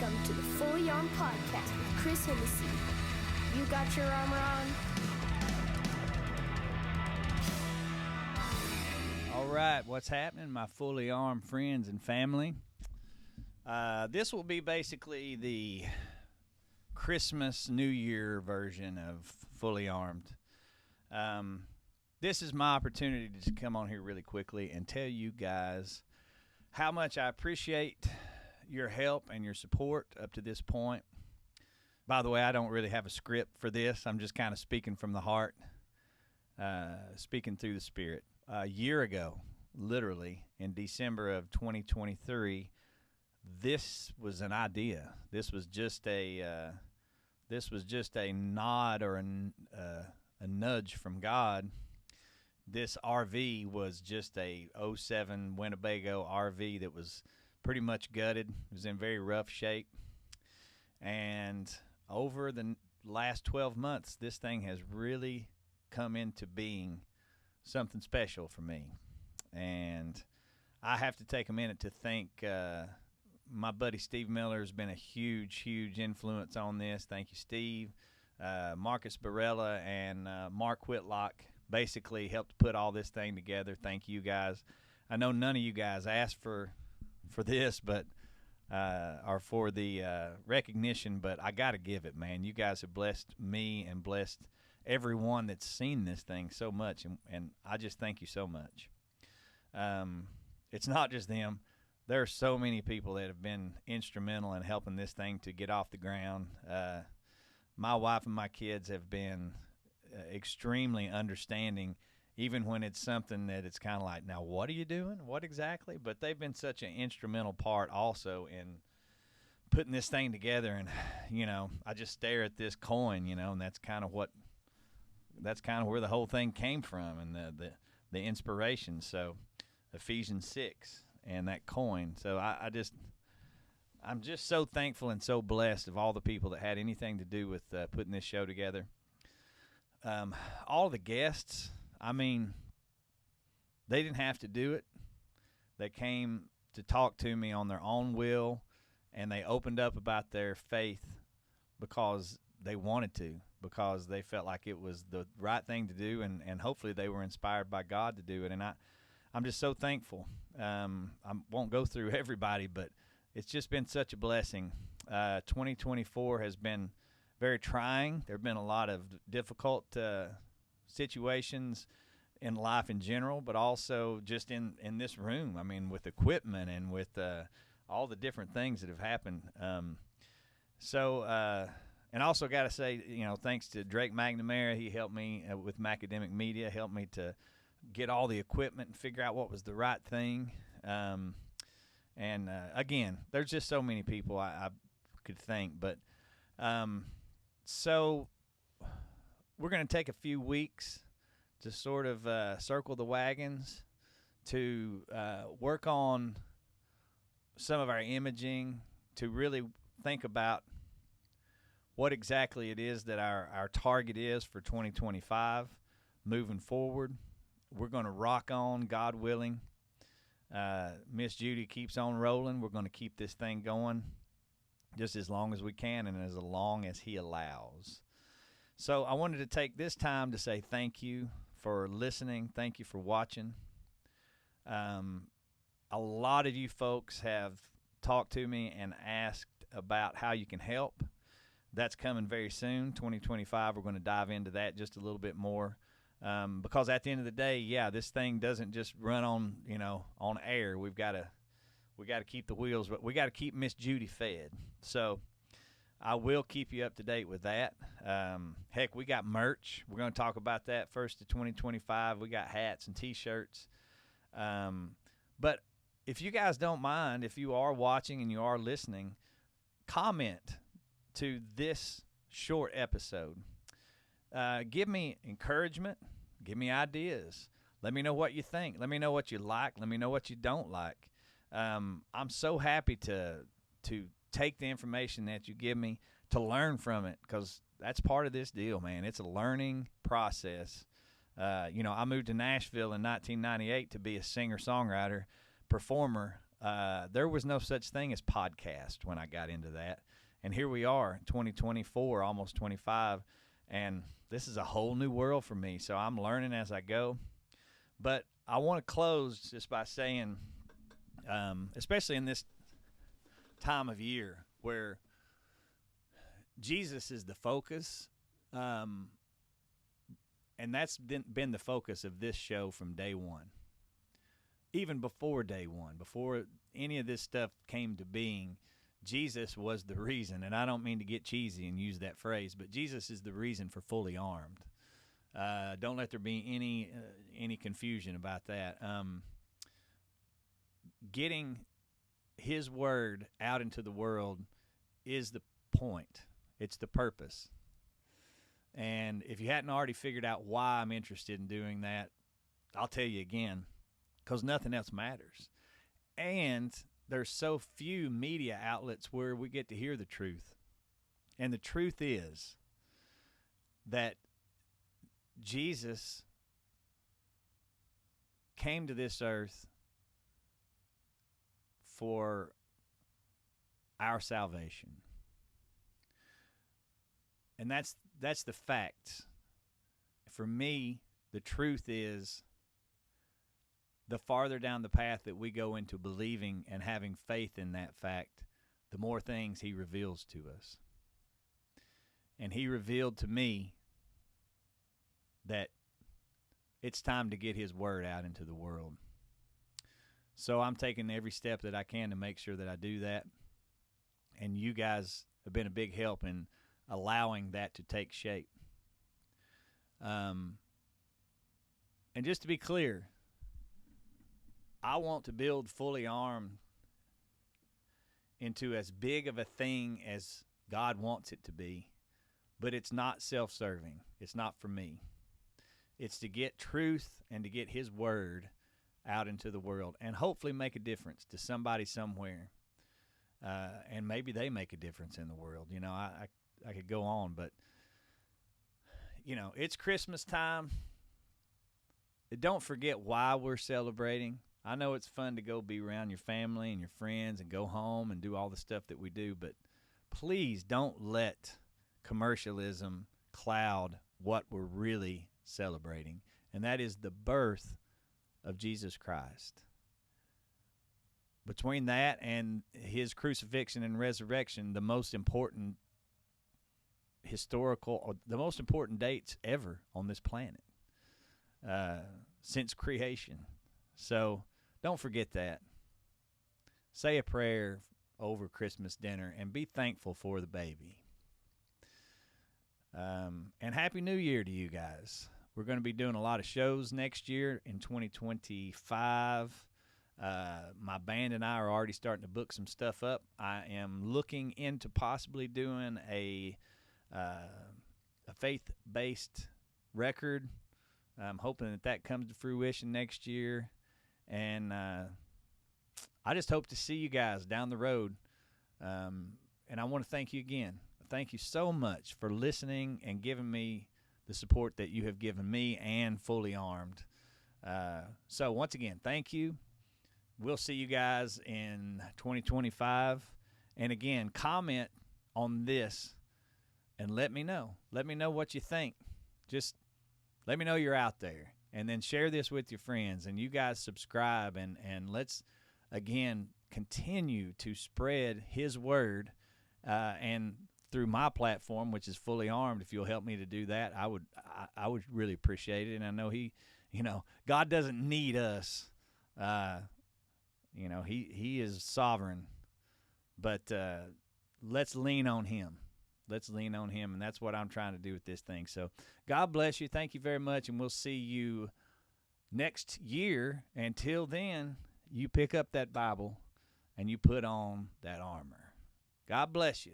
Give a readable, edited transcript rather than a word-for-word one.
Welcome to the Fully On Podcast with Chris Hennessee. You got your armor on? All right, what's happening, my fully armed friends and family? This will be basically the Christmas New Year version of Fully Armed. This is my opportunity to just come on here really quickly and tell you guys how much I appreciate your help and your support up to this point. By the way, I don't really have a script for this. I'm just kind of speaking from the heart, speaking through the Spirit. A year ago, literally, in December of 2023, this was an idea. This was just a nod or a nudge from God. This RV was just a '07 Winnebago RV that was pretty much gutted. It was in very rough shape. And over the last 12 months, this thing has really come into being something special for me. And I have to take a minute to thank my buddy Steve Miller has been a huge influence on this. Thank you, Steve. Marcus Barella and Mark Whitlock basically helped put all this thing together. Thank you guys. I know none of you guys asked for this, but or for the recognition, but I got to give it, man. You guys have blessed me and blessed everyone that's seen this thing so much, and I just thank you so much. It's not just them. There are so many people that have been instrumental in helping this thing to get off the ground. My wife and my kids have been extremely understanding, even when it's something that it's kind of like, now what are you doing? What exactly? But they've been such an instrumental part also in putting this thing together. And, you know, I just stare at this coin, you know, and that's kind of where the whole thing came from, and the inspiration. So Ephesians 6 and that coin. So I'm just so thankful and so blessed of all the people that had anything to do with putting this show together. All the guests, I mean, they didn't have to do it. They came to talk to me on their own will, and they opened up about their faith because they wanted to, because they felt like it was the right thing to do, and hopefully they were inspired by God to do it. And I'm just so thankful. I won't go through everybody, but it's just been such a blessing. 2024 has been very trying. There have been a lot of difficult situations in life in general, but also just in this room. I mean, with equipment and with all the different things that have happened. And also got to say, you know, thanks to Drake McNamara, he helped me with Macademic Media, helped me to get all the equipment and figure out what was the right thing. Again, there's just so many people I could thank, but so we're going to take a few weeks to sort of circle the wagons, to work on some of our imaging, to really think about what exactly it is that our target is for 2025 moving forward. We're going to rock on, God willing. Miss Judy keeps on rolling. We're going to keep this thing going just as long as we can and as long as He allows. So I wanted to take this time to say thank you for listening. Thank you for watching. A lot of you folks have talked to me and asked about how you can help. That's coming very soon. 2025, we're going to dive into that just a little bit more. Because at the end of the day, yeah, this thing doesn't just run on air. We got to keep the wheels, but we got to keep Miss Judy fed. So I will keep you up to date with that. Heck, we got merch. We're going to talk about that first of 2025. We got hats and T-shirts. But if you guys don't mind, if you are watching and you are listening, comment to this short episode. Give me encouragement. Give me ideas. Let me know what you think. Let me know what you like. Let me know what you don't like. I'm so happy to take the information that you give me, to learn from it, because that's part of this deal, man. It's a learning process. I moved to Nashville in 1998 to be a singer-songwriter, performer, there was no such thing as podcast when I got into that. And here we are, 2024, almost 25, and this is a whole new world for me. So I'm learning as I go. But I want to close just by saying, especially in this time of year where Jesus is the focus, and that's been the focus of this show from day one. Even before day one, before any of this stuff came to being, Jesus was the reason. And I don't mean to get cheesy and use that phrase, but Jesus is the reason for Fully Armed. Don't let there be any confusion about that. Getting his word out into the world is the point. It's the purpose. And if you hadn't already figured out why I'm interested in doing that, I'll tell you again, because nothing else matters. And there's so few media outlets where we get to hear the truth. And the truth is that Jesus came to this earth for our salvation. And that's the fact. For me, the truth is, the farther down the path that we go into believing and having faith in that fact, the more things he reveals to us. And he revealed to me that it's time to get his word out into the world. So I'm taking every step that I can to make sure that I do that. And you guys have been a big help in allowing that to take shape. And just to be clear, I want to build Fully Armed into as big of a thing as God wants it to be, but it's not self-serving. It's not for me. It's to get truth and to get his word out into the world and hopefully make a difference to somebody somewhere. And maybe they make a difference in the world. You know, I could go on, but, you know, it's Christmas time. Don't forget why we're celebrating. I know it's fun to go be around your family and your friends and go home and do all the stuff that we do, but please don't let commercialism cloud what we're really celebrating, and that is the birth of Jesus Christ. Between that and his crucifixion and resurrection, the most important the most important dates ever on this planet since creation. So don't forget that. Say a prayer over Christmas dinner and be thankful for the baby. And Happy New Year to you guys. We're going to be doing a lot of shows next year in 2025. My band and I are already starting to book some stuff up. I am looking into possibly doing a faith-based record. I'm hoping that comes to fruition next year. And I just hope to see you guys down the road. And I want to thank you again. Thank you so much for listening and giving me the support that you have given me and Fully Armed. So once again, thank you. We'll see you guys in 2025. And again, comment on this and let me know. Let me know what you think. Just let me know you're out there. And then share this with your friends. And you guys subscribe. And let's, again, continue to spread his word. And through my platform, which is Fully Armed, if you'll help me to do that, I would really appreciate it. And I know God doesn't need us. He is sovereign, but let's lean on him. Let's lean on him, and that's what I'm trying to do with this thing. So God bless you. Thank you very much, and we'll see you next year. Until then, you pick up that Bible and you put on that armor. God bless you.